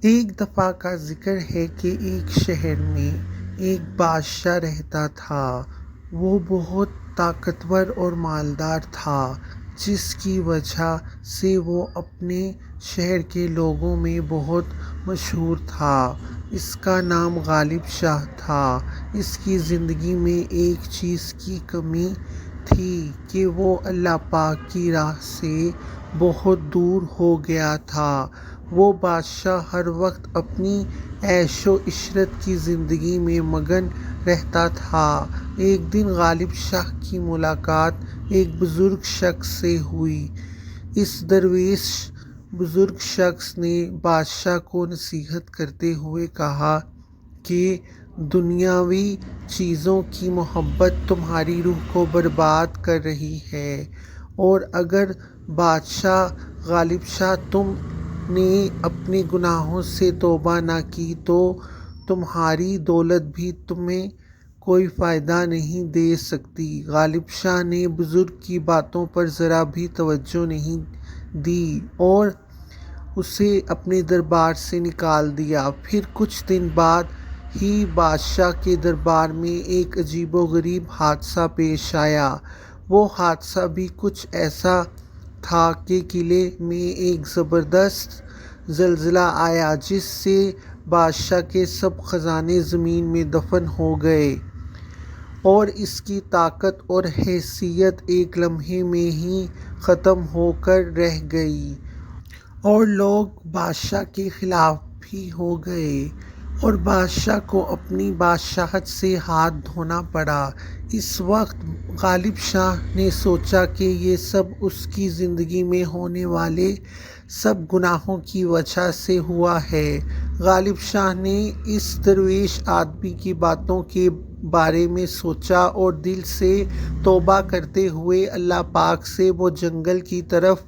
ایک دفعہ کا ذکر ہے کہ ایک شہر میں ایک بادشاہ رہتا تھا۔ وہ بہت طاقتور اور مالدار تھا، جس کی وجہ سے وہ اپنے شہر کے لوگوں میں بہت مشہور تھا۔ اس کا نام غالب شاہ تھا۔ اس کی زندگی میں ایک چیز کی کمی تھی کہ وہ اللہ پاک کی راہ سے بہت دور ہو گیا تھا۔ وہ بادشاہ ہر وقت اپنی عیش و عشرت کی زندگی میں مگن رہتا تھا۔ ایک دن غالب شاہ کی ملاقات ایک بزرگ شخص سے ہوئی۔ اس درویش بزرگ شخص نے بادشاہ کو نصیحت کرتے ہوئے کہا کہ دنیاوی چیزوں کی محبت تمہاری روح کو برباد کر رہی ہے، اور اگر بادشاہ غالب شاہ تم نے اپنے گناہوں سے توبہ نہ کی تو تمہاری دولت بھی تمہیں کوئی فائدہ نہیں دے سکتی۔ غالب شاہ نے بزرگ کی باتوں پر ذرا بھی توجہ نہیں دی اور اسے اپنے دربار سے نکال دیا۔ پھر کچھ دن بعد ہی بادشاہ کے دربار میں ایک عجیب و غریب حادثہ پیش آیا۔ وہ حادثہ بھی کچھ ایسا تھا کہ قلعے میں ایک زبردست زلزلہ آیا، جس سے بادشاہ کے سب خزانے زمین میں دفن ہو گئے اور اس کی طاقت اور حیثیت ایک لمحے میں ہی ختم ہو کر رہ گئی، اور لوگ بادشاہ کے خلاف بھی ہو گئے، اور بادشاہ کو اپنی بادشاہت سے ہاتھ دھونا پڑا۔ اس وقت غالب شاہ نے سوچا کہ یہ سب اس کی زندگی میں ہونے والے سب گناہوں کی وجہ سے ہوا ہے۔ غالب شاہ نے اس درویش آدمی کی باتوں کے بارے میں سوچا اور دل سے توبہ کرتے ہوئے اللہ پاک سے وہ جنگل کی طرف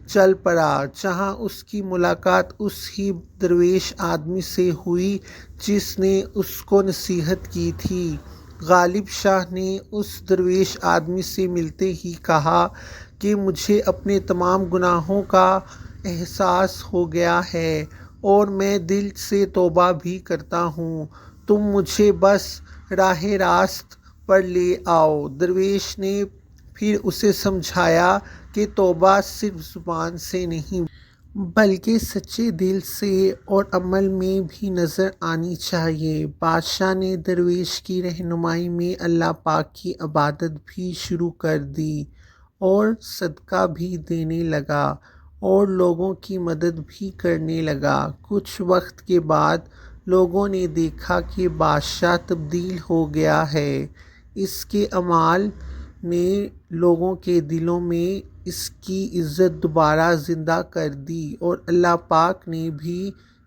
چل پڑا، جہاں اس کی ملاقات اس ہی درویش آدمی سے ہوئی جس نے اس کو نصیحت کی تھی۔ غالب شاہ نے اس درویش آدمی سے ملتے ہی کہا کہ مجھے اپنے تمام گناہوں کا احساس ہو گیا ہے اور میں دل سے توبہ بھی کرتا ہوں، تم مجھے بس راہ راست پر لے آؤ۔ درویش نے پھر اسے سمجھایا کہ توبہ صرف زبان سے نہیں بلکہ سچے دل سے اور عمل میں بھی نظر آنی چاہیے۔ بادشاہ نے درویش کی رہنمائی میں اللہ پاک کی عبادت بھی شروع کر دی اور صدقہ بھی دینے لگا اور لوگوں کی مدد بھی کرنے لگا۔ کچھ وقت کے بعد لوگوں نے دیکھا کہ بادشاہ تبدیل ہو گیا ہے۔ اس کے اعمال نے لوگوں کے دلوں میں اس کی عزت دوبارہ زندہ کر دی اور اللہ پاک نے بھی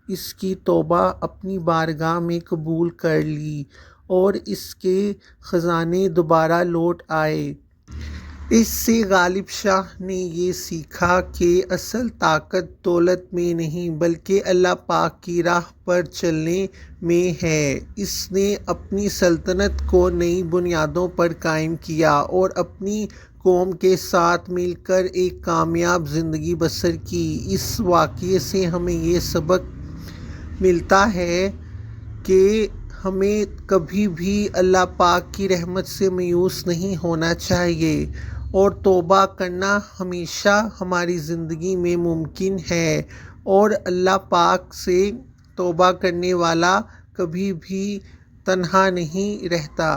اس کی توبہ اپنی بارگاہ میں قبول کر لی اور اس کے خزانے دوبارہ لوٹ آئے۔ اس سے غالب شاہ نے یہ سیکھا کہ اصل طاقت دولت میں نہیں بلکہ اللہ پاک کی راہ پر چلنے میں ہے۔ اس نے اپنی سلطنت کو نئی بنیادوں پر قائم کیا اور اپنی قوم کے ساتھ مل کر ایک کامیاب زندگی بسر کی۔ اس واقعے سے ہمیں یہ سبق ملتا ہے کہ ہمیں کبھی بھی اللہ پاک کی رحمت سے مایوس نہیں ہونا چاہیے، اور توبہ کرنا ہمیشہ ہماری زندگی میں ممکن ہے، اور اللہ پاک سے توبہ کرنے والا کبھی بھی تنہا نہیں رہتا۔